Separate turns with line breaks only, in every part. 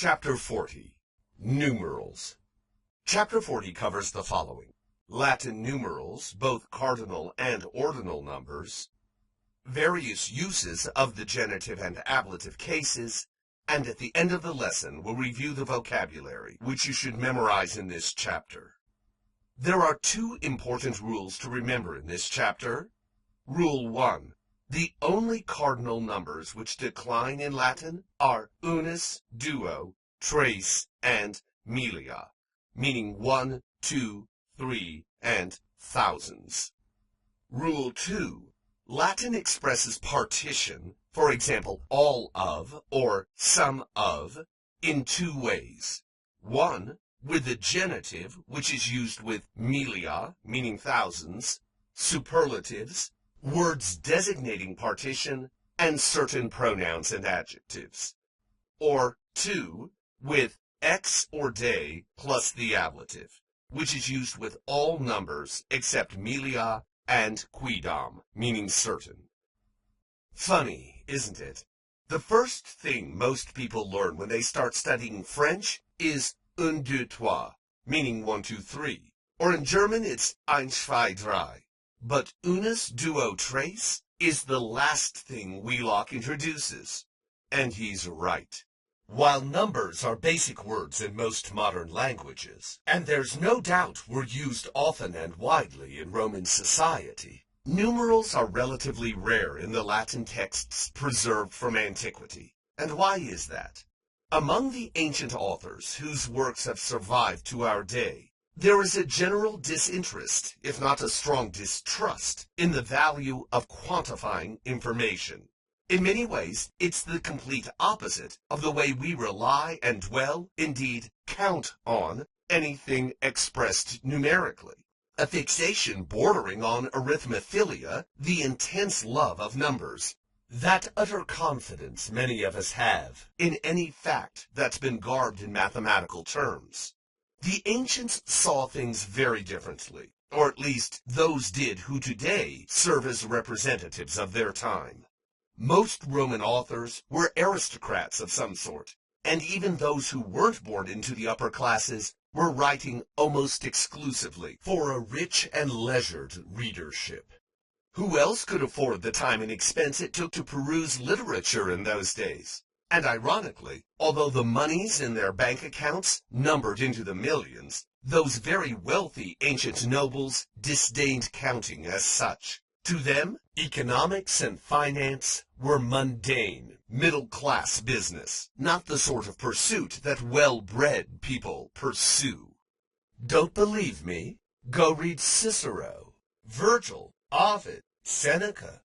Chapter 40. Numerals. Chapter 40 covers the following: Latin numerals, both cardinal and ordinal numbers, various uses of the genitive and ablative cases, and at the end of the lesson we'll review the vocabulary, which you should memorize in this chapter. There are two important rules to remember in this chapter. Rule 1. The only cardinal numbers which decline in Latin are unus, duo, tres, and millia, meaning 1, 2, 3, and thousands. Rule 2. Latin expresses partition, for example, all of or some of, in two ways. One, with the genitive, which is used with millia, meaning thousands, superlatives, words designating partition, and certain pronouns and adjectives. Or 2, with ex or de plus the ablative, which is used with all numbers except millia and quidam, meaning certain. Funny, isn't it? The first thing most people learn when they start studying French is un, deux, trois, meaning 1, 2, 3. Or in German it's ein, zwei, drei. But unus, duo, tres is the last thing Wheelock introduces. And he's right. While numbers are basic words in most modern languages, and there's no doubt were used often and widely in Roman society, numerals are relatively rare in the Latin texts preserved from antiquity. And why is that? Among the ancient authors whose works have survived to our day, there is a general disinterest, if not a strong distrust, in the value of quantifying information. In many ways, it's the complete opposite of the way we rely and dwell, indeed count on, anything expressed numerically. A fixation bordering on arithmophilia, the intense love of numbers, that utter confidence many of us have in any fact that's been garbed in mathematical terms. The ancients saw things very differently, or at least those did who today serve as representatives of their time. Most Roman authors were aristocrats of some sort, and even those who weren't born into the upper classes were writing almost exclusively for a rich and leisured readership. Who else could afford the time and expense it took to peruse literature in those days? And ironically, although the monies in their bank accounts numbered into the millions, those very wealthy ancient nobles disdained counting as such. To them, economics and finance were mundane, middle-class business, not the sort of pursuit that well-bred people pursue. Don't believe me? Go read Cicero, Virgil, Ovid, Seneca,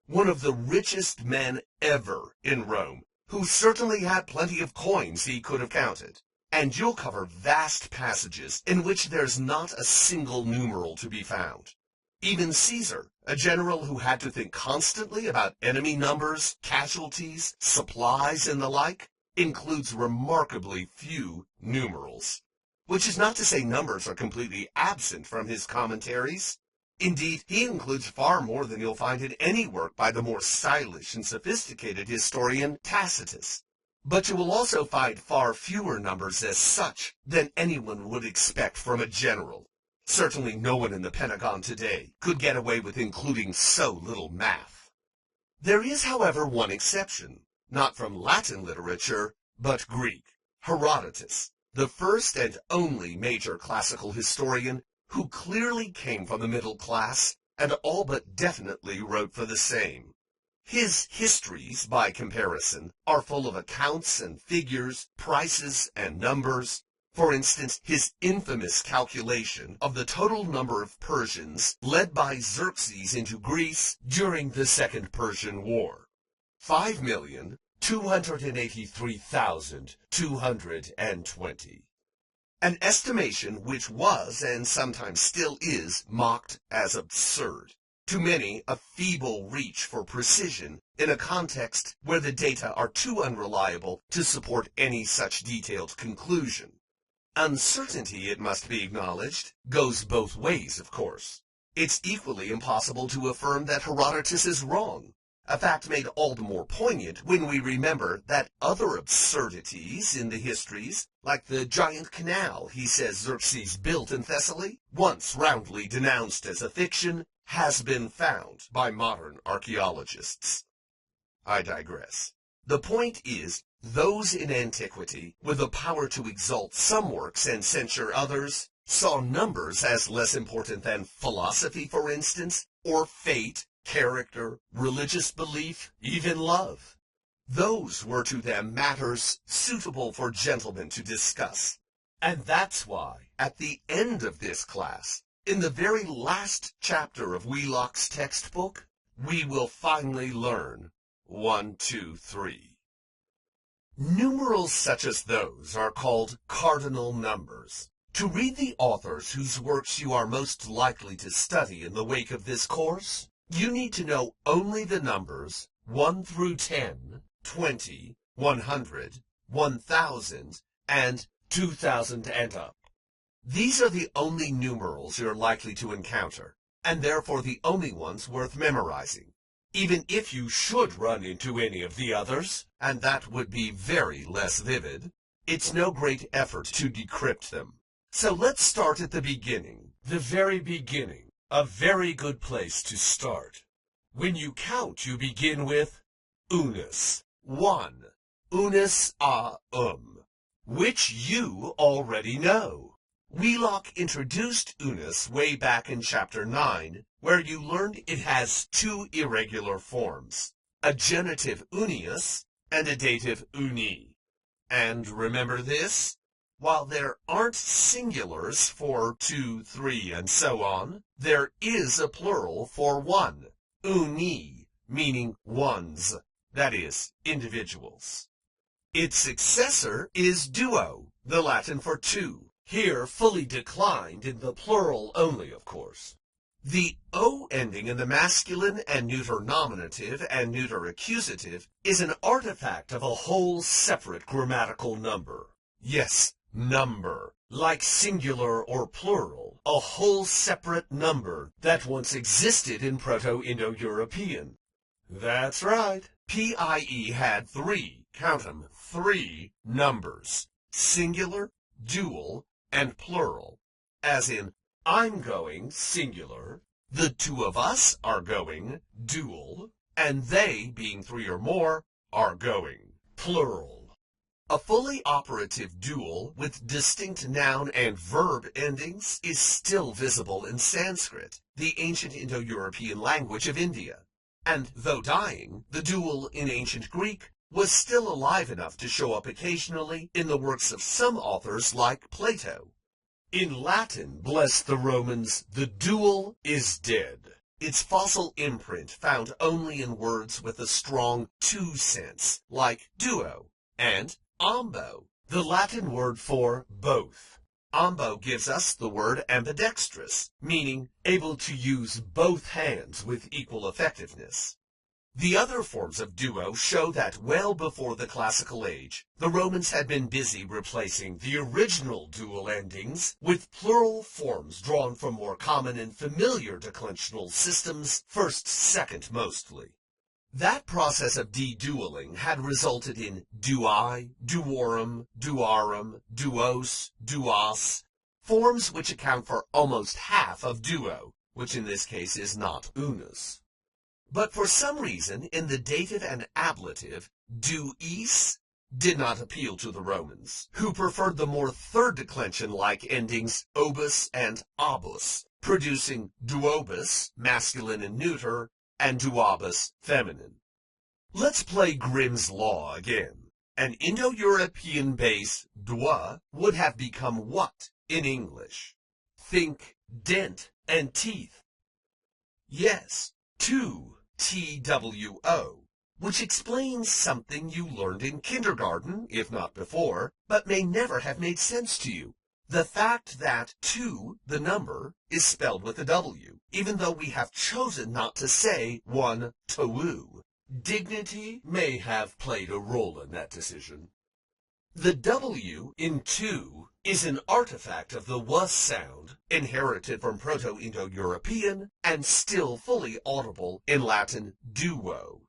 one of the richest men ever in Rome, who certainly had plenty of coins he could have counted. And you'll cover vast passages in which there's not a single numeral to be found. Even Caesar, a general who had to think constantly about enemy numbers, casualties, supplies, and the like, includes remarkably few numerals. Which is not to say numbers are completely absent from his commentaries. Indeed, he includes far more than you'll find in any work by the more stylish and sophisticated historian Tacitus. But you will also find far fewer numbers as such than anyone would expect from a general. Certainly no one in the Pentagon today could get away with including so little math. There is, however, one exception, not from Latin literature, but Greek. Herodotus, the first and only major classical historian who clearly came from the middle class and all but definitely wrote for the same. His histories, by comparison, are full of accounts and figures, prices and numbers. For instance, his infamous calculation of the total number of Persians led by Xerxes into Greece during the Second Persian War: 5,283,220. An estimation which was, and sometimes still is, mocked as absurd. To many, a feeble reach for precision in a context where the data are too unreliable to support any such detailed conclusion. Uncertainty, it must be acknowledged, goes both ways, of course. It's equally impossible to affirm that Herodotus is wrong, a fact made all the more poignant when we remember that other absurdities in the histories, like the giant canal he says Xerxes built in Thessaly, once roundly denounced as a fiction, has been found by modern archaeologists. I digress. The point is, those in antiquity, with the power to exalt some works and censure others, saw numbers as less important than philosophy, for instance, or fate, character, religious belief, even love. Those were to them matters suitable for gentlemen to discuss. And that's why, at the end of this class, in the very last chapter of Wheelock's textbook, we will finally learn 1, 2, 3. Numerals such as those are called cardinal numbers. To read the authors whose works you are most likely to study in the wake of this course, you need to know only the numbers 1 through 10, 20, 100, 1000, and 2000 and up. These are the only numerals you're likely to encounter, and therefore the only ones worth memorizing. Even if you should run into any of the others, and that would be very less vivid, it's no great effort to decrypt them. So let's start at the beginning. The very beginning. A very good place to start. When you count, you begin with unus, 1, unus a which you already know. Wheelock introduced unus way back in chapter 9, where you learned it has two irregular forms, a genitive unius and a dative uni. And remember this? While there aren't singulars for 2, 3, and so on, there is a plural for one, uni, meaning ones, that is, individuals. Its successor is duo, the Latin for two, here fully declined in the plural only, of course. The O ending in the masculine and neuter nominative and neuter accusative is an artifact of a whole separate grammatical number. Yes, number, like singular or plural, a whole separate number that once existed in Proto-Indo-European. That's right, PIE had count 'em, three numbers, singular, dual, and plural, as in, I'm going, singular, the two of us are going, dual, and they, being three or more, are going, plural. A fully operative dual with distinct noun and verb endings is still visible in Sanskrit, the ancient Indo-European language of India. And though dying, the dual in ancient Greek was still alive enough to show up occasionally in the works of some authors like Plato. In Latin, bless the Romans, the dual is dead. Its fossil imprint found only in words with a strong two sense, like duo, and ambo, the Latin word for both. Ambo gives us the word ambidextrous, meaning able to use both hands with equal effectiveness. The other forms of duo show that well before the classical age, the Romans had been busy replacing the original dual endings with plural forms drawn from more common and familiar declensional systems, first, second mostly. That process of de-dualing had resulted in duai, duorum, duarum, duos, duas, forms which account for almost half of duo, which in this case is not unus. But for some reason, in the dative and ablative, duis did not appeal to the Romans, who preferred the more third declension-like endings obus and abus, producing duobus, masculine and neuter, and duabus, feminine. Let's play Grimm's Law again. An Indo-European base, dwa, would have become what in English? Think dent and teeth. Yes, two. TWO, which explains something you learned in kindergarten, if not before, but may never have made sense to you. The fact that 2, the number, is spelled with a W, even though we have chosen not to say one TOU. Dignity may have played a role in that decision. The W in two is an artifact of the was sound, inherited from Proto-Indo-European, and still fully audible in Latin duo.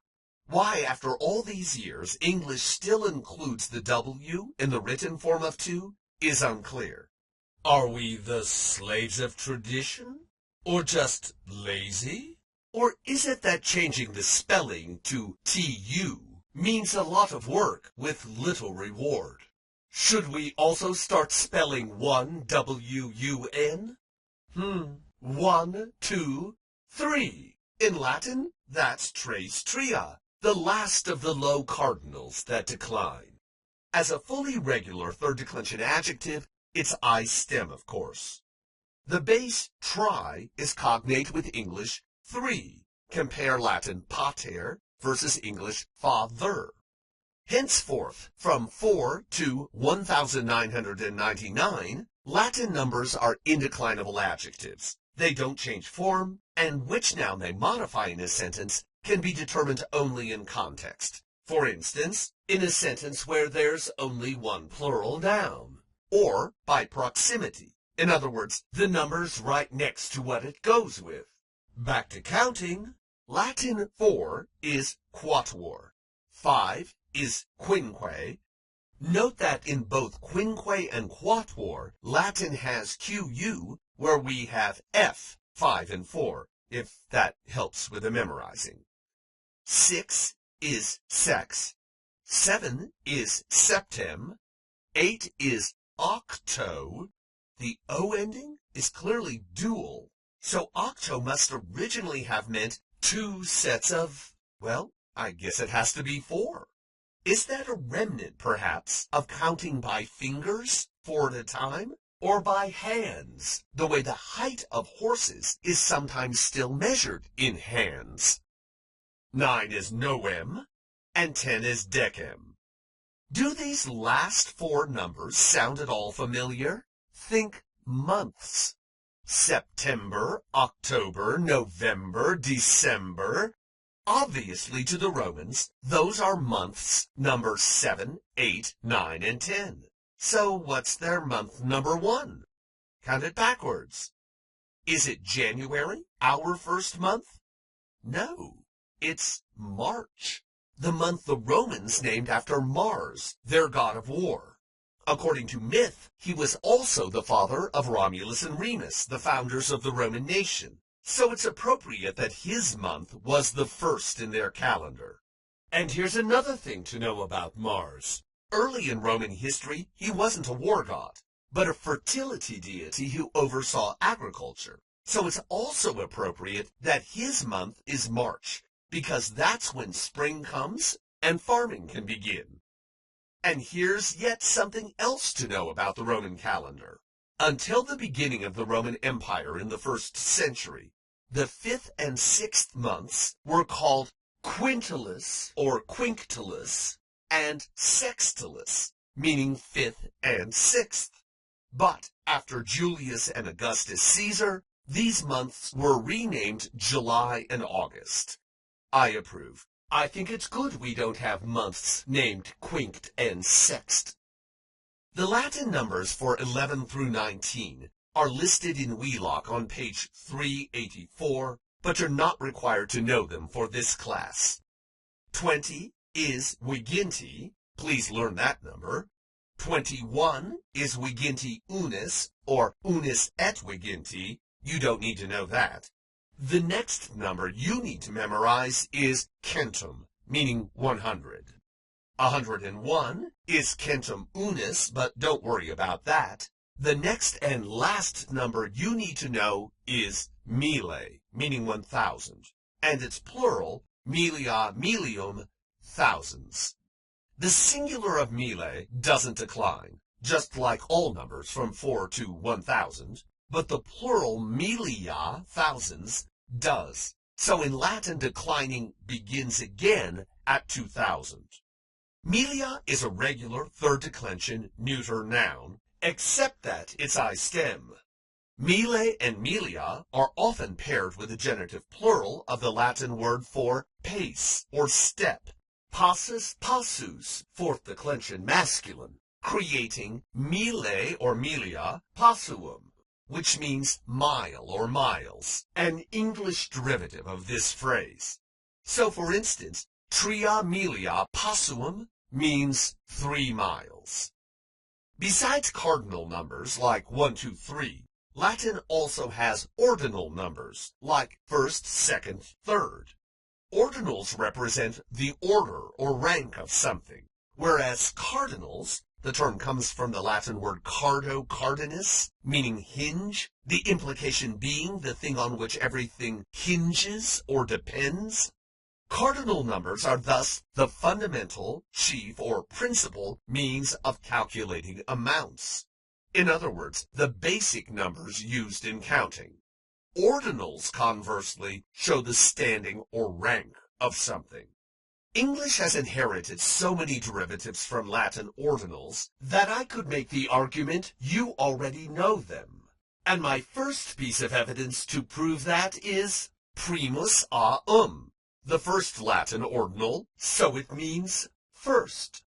Why, after all these years, English still includes the W in the written form of to is unclear. Are we the slaves of tradition? Or just lazy? Or is it that changing the spelling to TU means a lot of work with little reward? Should we also start spelling one W-U-N? 1, 2, 3. In Latin, that's tres tria, the last of the low cardinals that decline. As a fully regular third declension adjective, it's I stem, of course. The base tri is cognate with English 3. Compare Latin pater versus English father. Henceforth, from 4 to 1999, Latin numbers are indeclinable adjectives. They don't change form, and which noun they modify in a sentence can be determined only in context. For instance, in a sentence where there's only one plural noun, or by proximity. In other words, the number's right next to what it goes with. Back to counting. Latin 4 is quatuor. 5 is quinque. Note that in both quinque and quatuor, Latin has QU, where we have F, 5 and 4, if that helps with the memorizing. 6 is sex. 7 is septem. 8 is octo. The O ending is clearly dual, so octo must originally have meant 2 sets of, well, I guess it has to be 4. Is that a remnant, perhaps, of counting by fingers, 4 at a time, or by hands, the way the height of horses is sometimes still measured in hands? 9 is noem, and 10 is decem. Do these last 4 numbers sound at all familiar? Think months. September, October, November, December. Obviously, to the Romans, those are months number 7, 8, 9, and 10. So what's their month number 1? Count it backwards. Is it January, our first month? No, it's March, the month the Romans named after Mars, their god of war. According to myth, he was also the father of Romulus and Remus, the founders of the Roman nation. So it's appropriate that his month was the first in their calendar. And here's another thing to know about Mars. Early in Roman history, he wasn't a war god, but a fertility deity who oversaw agriculture. So it's also appropriate that his month is March, because that's when spring comes and farming can begin. And here's yet something else to know about the Roman calendar. Until the beginning of the Roman Empire in the 1st century, the 5th and 6th months were called quintilis or quinctilis and sextilis, meaning 5th and 6th. But after Julius and Augustus Caesar, these months were renamed July and August. I approve. I think it's good we don't have months named quinct and sext. The Latin numbers for 11 through 19 are listed in Wheelock on page 384, but you're not required to know them for this class. 20 is Viginti, please learn that number. 21 is Viginti unis, or unis et Viginti, you don't need to know that. The next number you need to memorize is centum, meaning 100. 101 is centum unis, but don't worry about that. The next and last number you need to know is mille, meaning 1,000, and its plural, millia millium, thousands. The singular of mille doesn't decline, just like all numbers from 4 to 1,000, but the plural millia, thousands, does. So in Latin, declining begins again at 2,000. Millia is a regular third declension neuter noun, except that it's I stem. Mille and millia are often paired with the genitive plural of the Latin word for pace or step, passus passus, fourth declension masculine, creating mille or millia passuum, which means mile or miles, an English derivative of this phrase. So for instance, Tria milia possuum means 3 miles. Besides cardinal numbers like 1, 2, 3, Latin also has ordinal numbers like first, second, third. Ordinals represent the order or rank of something, whereas cardinals, the term comes from the Latin word cardo cardinus, meaning hinge, the implication being the thing on which everything hinges or depends. Cardinal numbers are thus the fundamental, chief, or principal means of calculating amounts. In other words, the basic numbers used in counting. Ordinals, conversely, show the standing or rank of something. English has inherited so many derivatives from Latin ordinals that I could make the argument you already know them. And my first piece of evidence to prove that is primus a the first Latin ordinal, so it means first.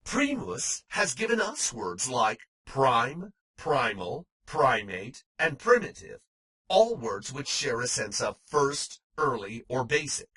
Primus has given us words like prime, primal, primate, and primitive, all words which share a sense of first, early, or basic.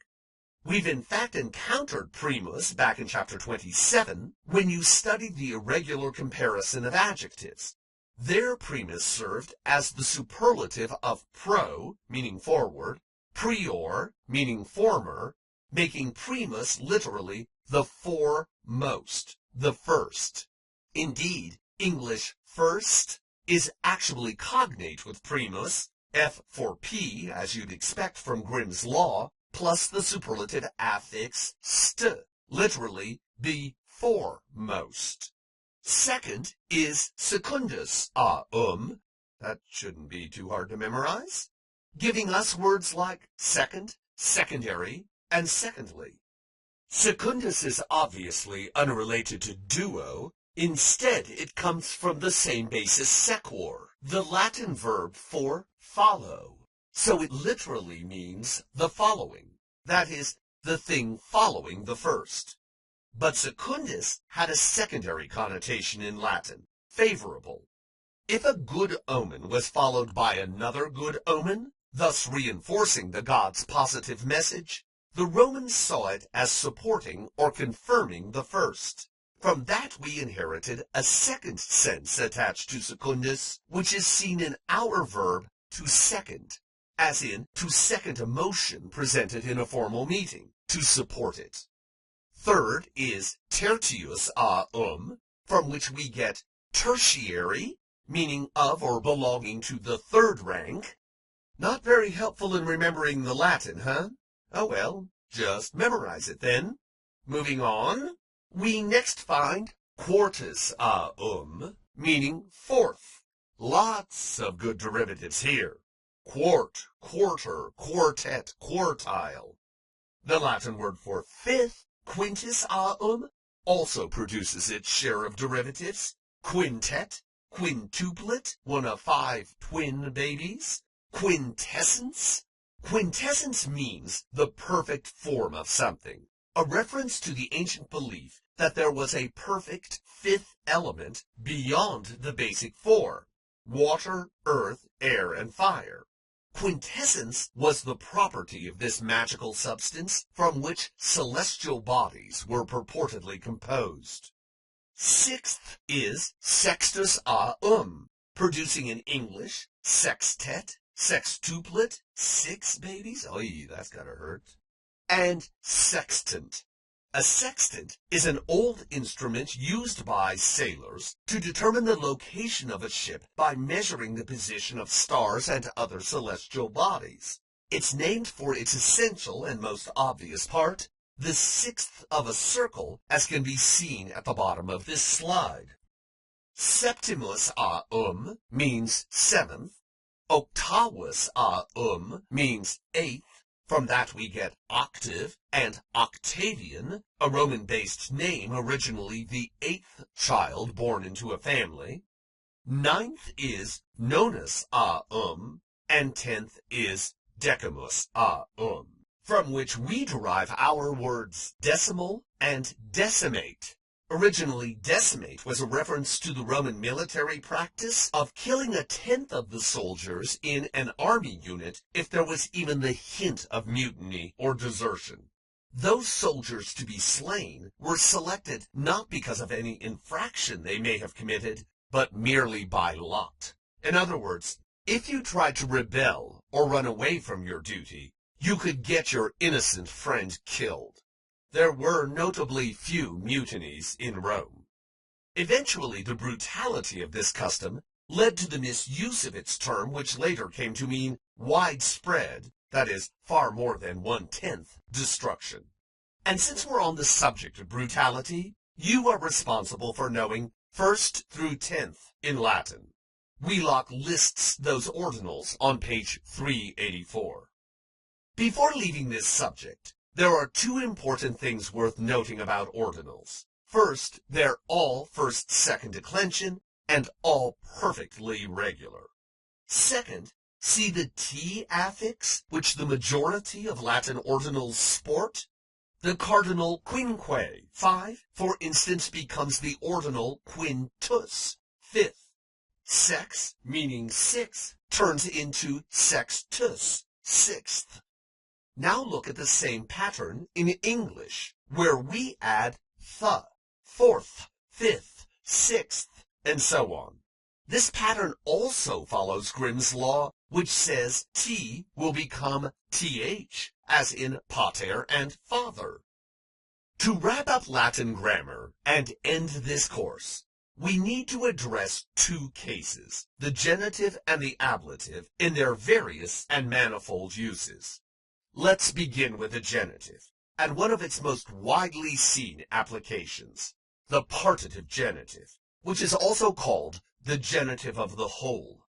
We've in fact encountered primus back in chapter 27 when you studied the irregular comparison of adjectives. There primus served as the superlative of pro, meaning forward, prior, meaning former, making primus literally the foremost, the first. Indeed, English first is actually cognate with primus, F for P, as you'd expect from Grimm's law, plus the superlative affix st, literally be foremost. Second is secundus a that shouldn't be too hard to memorize, giving us words like second, secondary, and secondly. Secundus is obviously unrelated to duo. Instead, it comes from the same basis sequor, the Latin verb for follow. So it literally means the following, that is, the thing following the first. But secundus had a secondary connotation in Latin, favorable. If a good omen was followed by another good omen, thus reinforcing the god's positive message, the Romans saw it as supporting or confirming the first. From that we inherited a second sense attached to secundus, which is seen in our verb to second, as in to second a motion presented in a formal meeting, to support it. Third is tertius a from which we get tertiary, meaning of or belonging to the third rank. Not very helpful in remembering the Latin, huh? Oh well, just memorize it then. Moving on, we next find quartus a meaning fourth. Lots of good derivatives here. Quart, quarter, quartet, quartile. The Latin word for fifth, quintus a also produces its share of derivatives. Quintet, quintuplet, one of 5 twin babies. Quintessence. Quintessence means the perfect form of something, a reference to the ancient belief that there was a perfect fifth element beyond the basic 4, water, earth, air, and fire. Quintessence was the property of this magical substance from which celestial bodies were purportedly composed. Sixth is sextus a producing in English sextet, sextuplet, 6 babies, oy, that's gotta hurt, and sextant. A sextant is an old instrument used by sailors to determine the location of a ship by measuring the position of stars and other celestial bodies. It's named for its essential and most obvious part, the sixth of a circle, as can be seen at the bottom of this slide. Septimus a means 7th. Octavus a means 8th. From that we get octave and Octavian, a Roman-based name, originally the 8th child born into a family. 9th is nonus a and 10th is decimus a from which we derive our words decimal and decimate. Originally, decimate was a reference to the Roman military practice of killing 1/10 of the soldiers in an army unit if there was even the hint of mutiny or desertion. those soldiers to be slain were selected not because of any infraction they may have committed, but merely by lot. In other words, if you tried to rebel or run away from your duty, you could get your innocent friend killed. There were notably few mutinies in Rome. Eventually, the brutality of this custom led to the misuse of its term, which later came to mean widespread, that is, far more than 1/10, destruction. And since we're on the subject of brutality, you are responsible for knowing 1st through 10th in Latin. Wheelock lists those ordinals on page 384. Before leaving this subject, there are two important things worth noting about ordinals. First, they're all first-second declension and all perfectly regular. Second, see the T affix, which the majority of Latin ordinals sport? The cardinal quinque, 5, for instance, becomes the ordinal quintus, 5th. Sex, meaning 6, turns into sextus, 6th. Now look at the same pattern in English, where we add the, 4th, 5th, 6th, and so on. This pattern also follows Grimm's law, which says T will become TH, as in pater and father. To wrap up Latin grammar and end this course, we need to address two cases, the genitive and the ablative, in their various and manifold uses. Let's begin with the genitive, and one of its most widely seen applications, the partitive genitive, which is also called the genitive of the whole.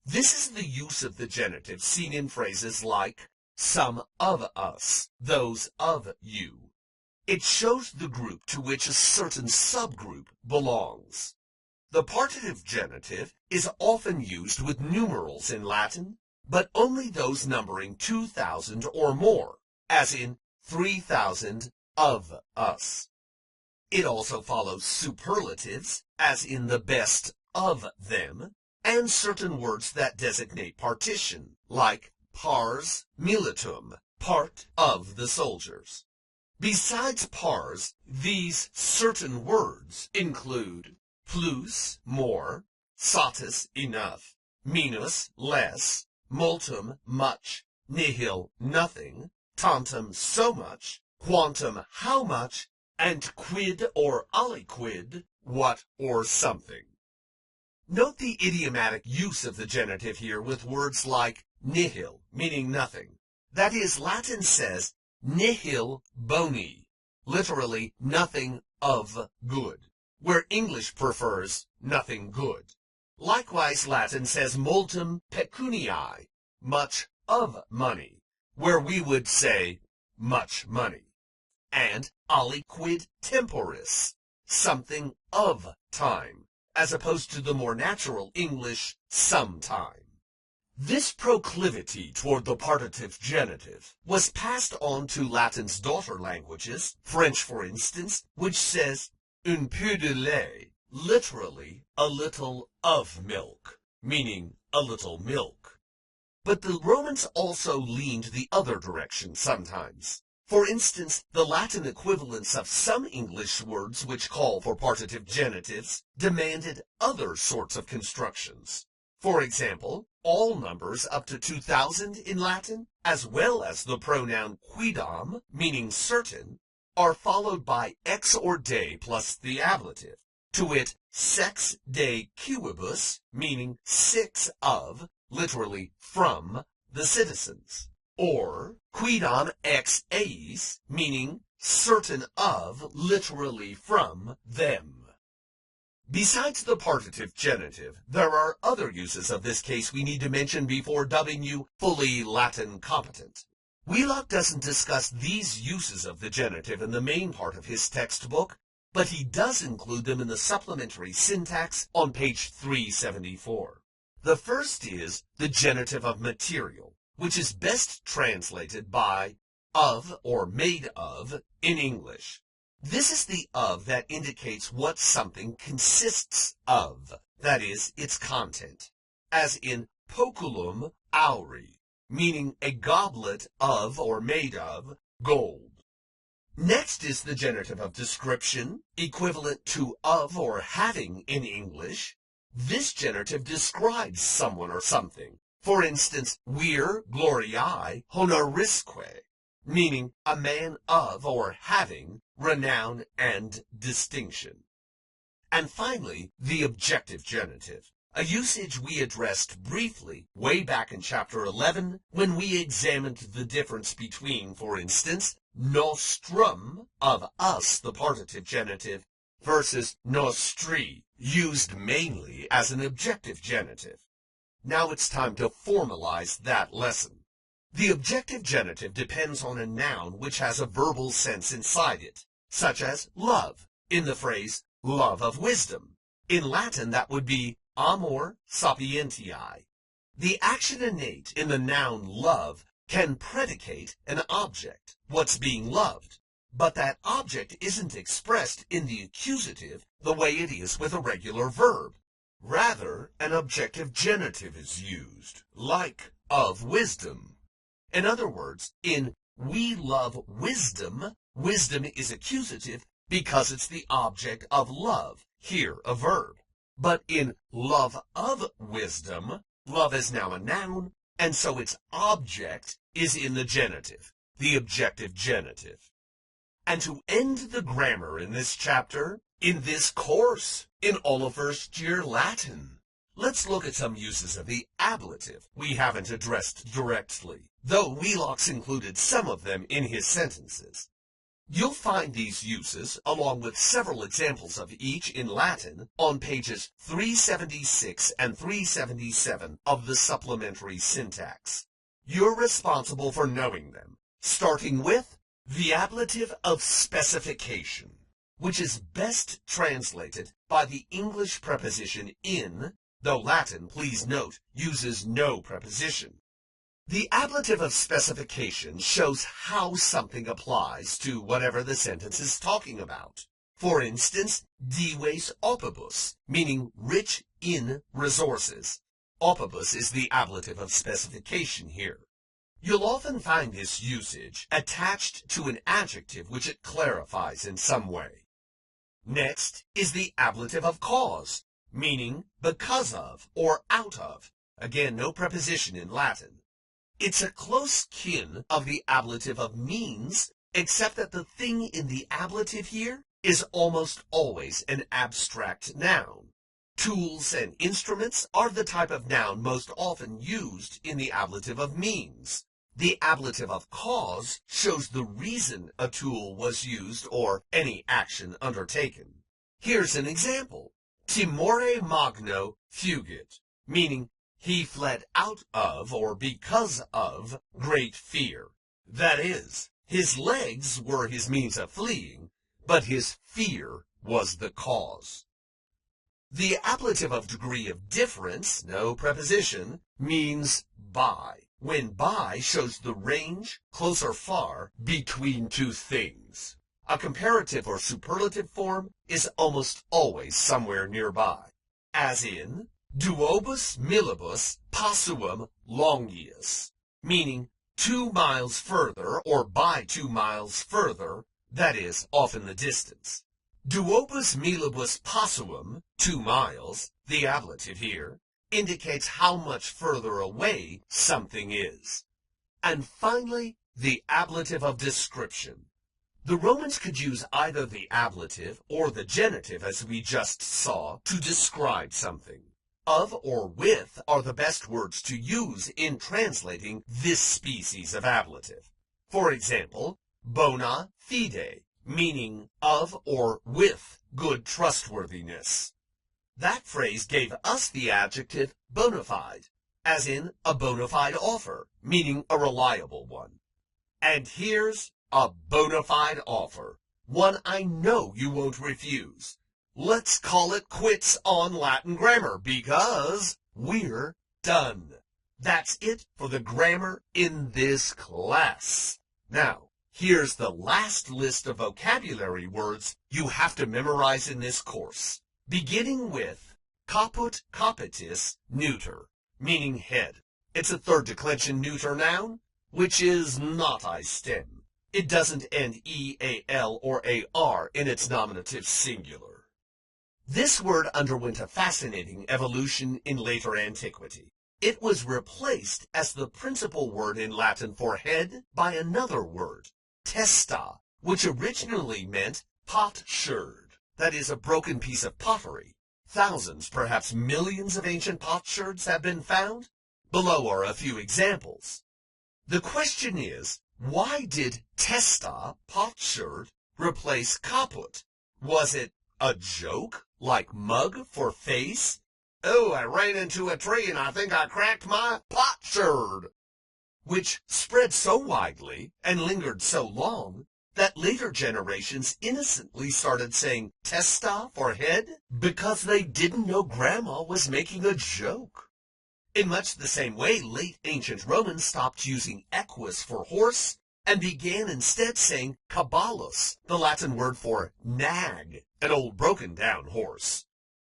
This is the use of the genitive seen in phrases like, some of us, those of you. It shows the group to which a certain subgroup belongs. The partitive genitive is often used with numerals in Latin, but only those numbering 2,000 or more, as in 3,000 of us. It also follows superlatives, as in the best of them, and certain words that designate partition, like pars militum, part of the soldiers. Besides pars, these certain words include plus, more, satis, enough, minus, less, multum, much, nihil, nothing, tantum, so much, quantum, how much, and quid or aliquid, what or something. Note the idiomatic use of the genitive here with words like nihil, meaning nothing. That is, Latin says nihil boni, literally nothing of good, where English prefers nothing good. Likewise, Latin says multum pecuniae, much of money, where we would say much money, and aliquid temporis, something of time, as opposed to the more natural English sometime. This proclivity toward the partitive genitive was passed on to Latin's daughter languages, French for instance, which says un peu de lait, literally a little of milk, meaning a little milk. But the Romans also leaned the other direction sometimes. For instance, the Latin equivalents of some English words which call for partitive genitives demanded other sorts of constructions. For example, all numbers up to 2,000 in Latin, as well as the pronoun quidam, meaning certain, are followed by ex or de plus the ablative, to wit, sex de quibus, meaning 6 of, literally from, the citizens, or quidam ex eis, meaning certain of, literally from, them. Besides the partitive genitive, there are other uses of this case we need to mention before dubbing you fully Latin competent. Wheelock doesn't discuss these uses of the genitive in the main part of his textbook, but he does include them in the supplementary syntax on page 374. The first is the genitive of material, which is best translated by of or made of in English. This is the of that indicates what something consists of, that is, its content, as in poculum auri, meaning a goblet of or made of gold. Next is the genitive of description, equivalent to of or having in English. This genitive describes someone or something. For instance, vir gloriae honorisque, meaning a man of or having renown and distinction. And finally, the objective genitive, a usage we addressed briefly way back in Chapter 11 when we examined the difference between, for instance, nostrum, of us, the partitive genitive, versus nostri, used mainly as an objective genitive. Now it's time to formalize that lesson. The objective genitive depends on a noun which has a verbal sense inside it, such as love, in the phrase love of wisdom. In Latin, that would be amor sapientiae. The action innate in the noun love can predicate an object, what's being loved, but that object isn't expressed in the accusative the way it is with a regular verb. Rather, an objective genitive is used, like of wisdom. In other words, in we love wisdom, wisdom is accusative because it's the object of love, here a verb. But in love of wisdom, love is now a noun, and so its object is in the genitive, the objective genitive. And to end the grammar in this chapter, in this course, in all of first year Latin, let's look at some uses of the ablative we haven't addressed directly, though Wheelock's included some of them in his sentences. You'll find these uses, along with several examples of each in Latin, on pages 376 and 377 of the supplementary syntax. You're responsible for knowing them, starting with the ablative of specification, which is best translated by the English preposition in, though Latin, please note, uses no preposition. The ablative of specification shows how something applies to whatever the sentence is talking about. For instance, dives opibus, meaning rich in resources. Opibus is the ablative of specification here. You'll often find this usage attached to an adjective which it clarifies in some way. Next is the ablative of cause, meaning because of or out of. Again, no preposition in Latin. It's a close kin of the ablative of means, except that the thing in the ablative here is almost always an abstract noun. Tools and instruments are the type of noun most often used in the ablative of means. The ablative of cause shows the reason a tool was used or any action undertaken. Here's an example. Timore magno fugit, meaning he fled out of or because of great fear. That is, his legs were his means of fleeing, but his fear was the cause. The ablative of degree of difference, no preposition, means by, when by shows the range, close or far, between two things. A comparative or superlative form is almost always somewhere nearby, as in duobus millibus passuum longius, meaning 2 miles further or by 2 miles further, that is, off in the distance. Duobus millibus passuum, 2 miles, the ablative here, indicates how much further away something is. And finally, the ablative of description. The Romans could use either the ablative or the genitive, as we just saw, to describe something. Of or with are the best words to use in translating this species of ablative. For example, bona fide, meaning of or with good trustworthiness. That phrase gave us the adjective bona fide, as in a bona fide offer, meaning a reliable one. And here's a bona fide offer, one I know you won't refuse. Let's call it quits on Latin grammar because we're done. That's it for the grammar in this class. Now, here's the last list of vocabulary words you have to memorize in this course, beginning with caput capitis neuter, meaning head. It's a third declension neuter noun, which is not I stem. It doesn't end E-A-L or A-R in its nominative singular. This word underwent a fascinating evolution in later antiquity. It was replaced as the principal word in Latin for head by another word, testa, which originally meant potsherd, that is, a broken piece of pottery. Thousands, perhaps millions of ancient potsherds have been found. Below are a few examples. The question is, why did testa, potsherd, replace caput? Was it a joke, like mug for face? Oh, I ran into a tree and I think I cracked my potsherd, which spread so widely and lingered so long that later generations innocently started saying testa for head because they didn't know Grandma was making a joke. In much the same way, late ancient Romans stopped using equus for horse and began instead saying caballos, the Latin word for nag, an old broken-down horse.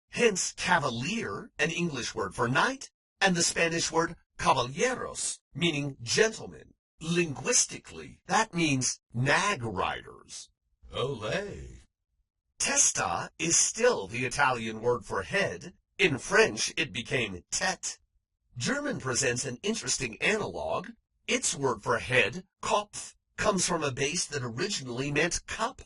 Hence cavalier, an English word for knight, and the Spanish word caballeros, meaning gentlemen. Linguistically, that means nag riders. Olé. Testa is still the Italian word for head. In French, it became tête. German presents an interesting analog. Its word for head, Kopf, comes from a base that originally meant cup.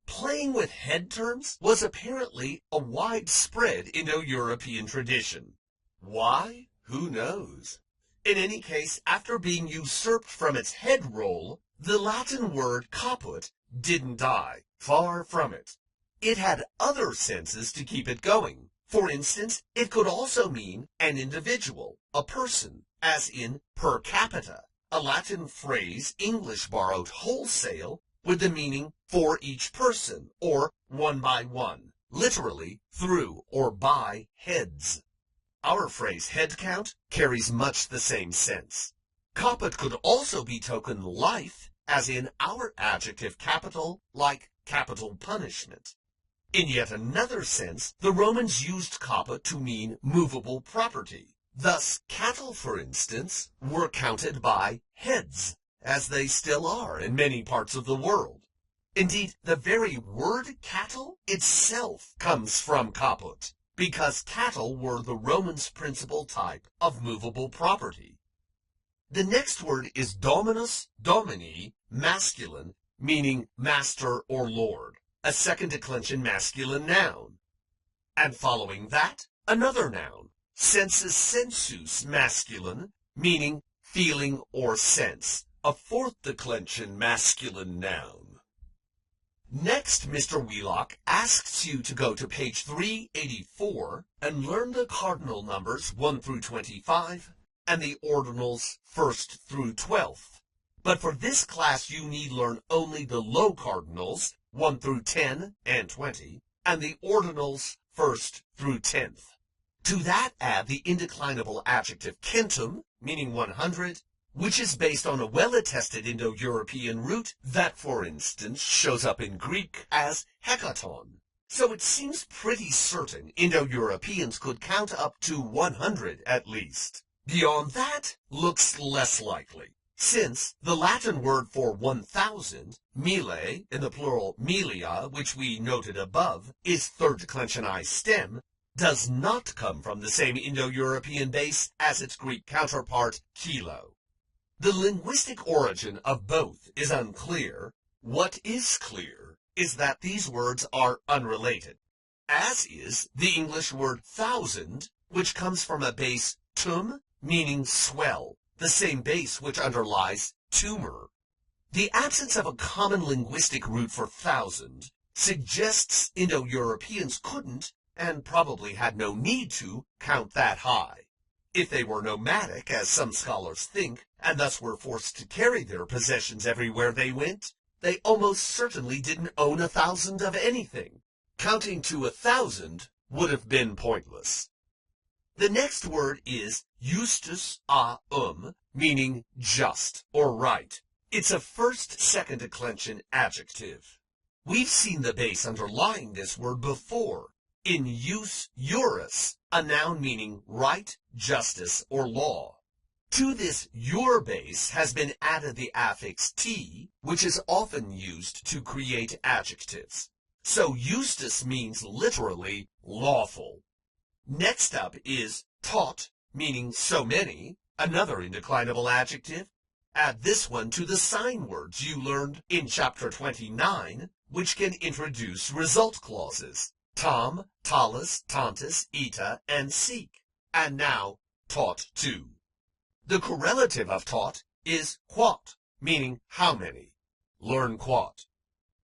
Playing with head terms was apparently a widespread Indo-European tradition. Why? Who knows? In any case, after being usurped from its head role, the Latin word caput didn't die. Far from it. It had other senses to keep it going. For instance, it could also mean an individual, a person, as in per capita, a Latin phrase English borrowed wholesale with the meaning for each person, or one by one, literally through or by heads. Our phrase head count carries much the same sense. Caput could also be token life, as in our adjective capital, like capital punishment. In yet another sense, the Romans used caput to mean movable property. Thus, cattle, for instance, were counted by heads, as they still are in many parts of the world. Indeed, the very word cattle itself comes from caput, because cattle were the Romans' principal type of movable property. The next word is dominus, domini, masculine, meaning master or lord, a second declension masculine noun. And following that, another noun, sensus sensus masculine, meaning feeling or sense, a fourth declension masculine noun. Next, Mr. Wheelock asks you to go to page 384 and learn the cardinal numbers 1 through 25 and the ordinals 1st through 12th. But for this class, you need learn only the low cardinals 1 through 10 and 20 and the ordinals 1st through 10th. To that add the indeclinable adjective centum, meaning 100, which is based on a well-attested Indo-European root that, for instance, shows up in Greek as hekaton. So it seems pretty certain Indo-Europeans could count up to 100 at least. Beyond that, looks less likely, since the Latin word for 1,000, mille, in the plural milia, which we noted above, is third declension I stem, does not come from the same Indo-European base as its Greek counterpart, kilo. The linguistic origin of both is unclear. What is clear is that these words are unrelated, as is the English word thousand, which comes from a base tum, meaning swell, the same base which underlies tumor. The absence of a common linguistic root for thousand suggests Indo-Europeans couldn't, and probably had no need to, count that high. If they were nomadic, as some scholars think, and thus were forced to carry their possessions everywhere they went, they almost certainly didn't own 1,000 of anything. Counting to 1,000 would have been pointless. The next word is justus a meaning just or right. It's a first-second declension adjective. We've seen the base underlying this word before. In jus juris, a noun meaning right, justice, or law. To this your base has been added the affix t, which is often used to create adjectives. So Eustace means literally lawful. Next up is taught, meaning so many, another indeclinable adjective. Add this one to the sign words you learned in Chapter 29, which can introduce result clauses. Tom, talus, tantus, ita, and seek. And now, taught to. The correlative of taught is quot, meaning how many. Learn quot.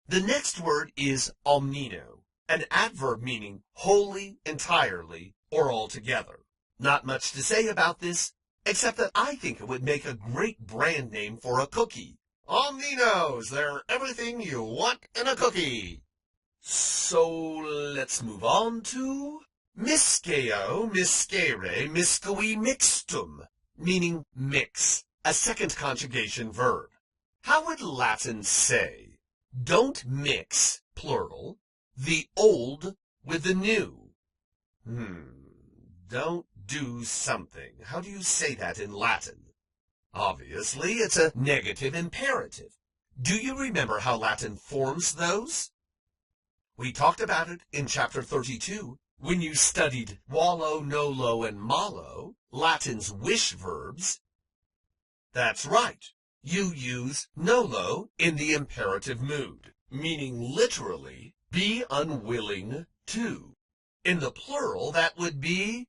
The next word is omnino, an adverb meaning wholly, entirely, or altogether. Not much to say about this, except that I think it would make a great brand name for a cookie. Omninos, they're everything you want in a cookie. So let's move on to misceo, miscere, miscui mixtum, meaning mix, a second conjugation verb. How would Latin say, don't mix, plural, the old with the new? Don't do something. How do you say that in Latin? Obviously, it's a negative imperative. Do you remember how Latin forms those? We talked about it in Chapter 32 when you studied wallo, nolo, and malo, Latin's wish verbs. That's right. You use nolo in the imperative mood, meaning literally be unwilling to. In the plural, that would be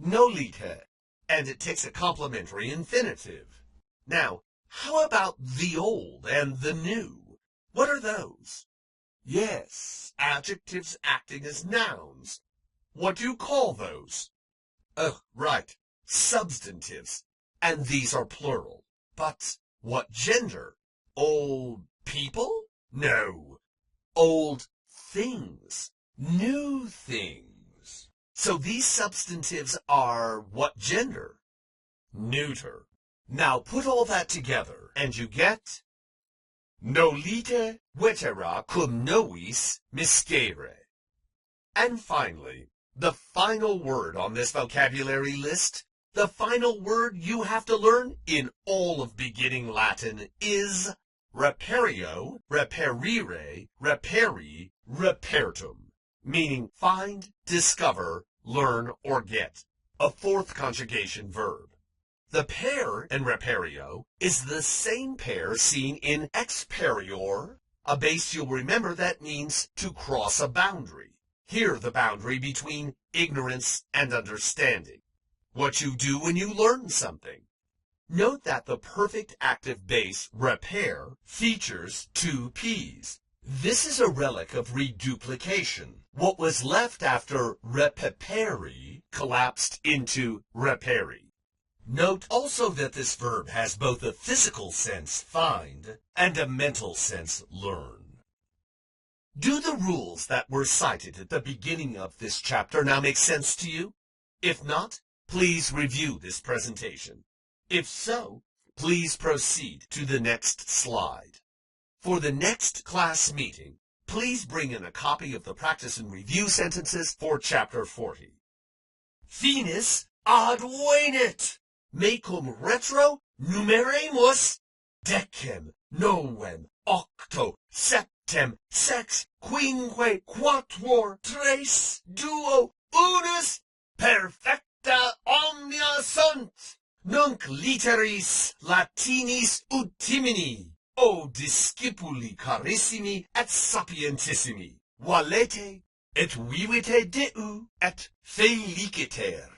nolite, and it takes a complementary infinitive. Now, how about the old and the new? What are those? Yes, adjectives acting as nouns. What do you call those? Oh, right, substantives. And these are plural. But what gender? Old people? No. Old things. New things. So these substantives are what gender? Neuter. Now put all that together, and you get nolite vetera cum novis miscere. And finally, the final word on this vocabulary list, the final word you have to learn in all of beginning Latin is reperio, reperire, repperi, repertum, meaning find, discover, learn, or get. A fourth conjugation verb. The pair in reperio is the same pair seen in experior, a base you'll remember that means to cross a boundary. Here the boundary between ignorance and understanding. What you do when you learn something. Note that the perfect active base repair features two P's. This is a relic of reduplication. What was left after repeperi collapsed into repperi. Note also that this verb has both a physical sense, find, and a mental sense, learn. Do the rules that were cited at the beginning of this chapter now make sense to you? If not, please review this presentation. If so, please proceed to the next slide. For the next class meeting, please bring in a copy of the practice and review sentences for Chapter 40. Finis advenit! Mecum retro numeremus decem, novem, octo, septem, sex, quinque, quatuor, tres, duo, unus, perfecta omnia sunt, nunc literis latinis utimini, o discipuli carissimi et sapientissimi, valete et vivite Deu et feliciter.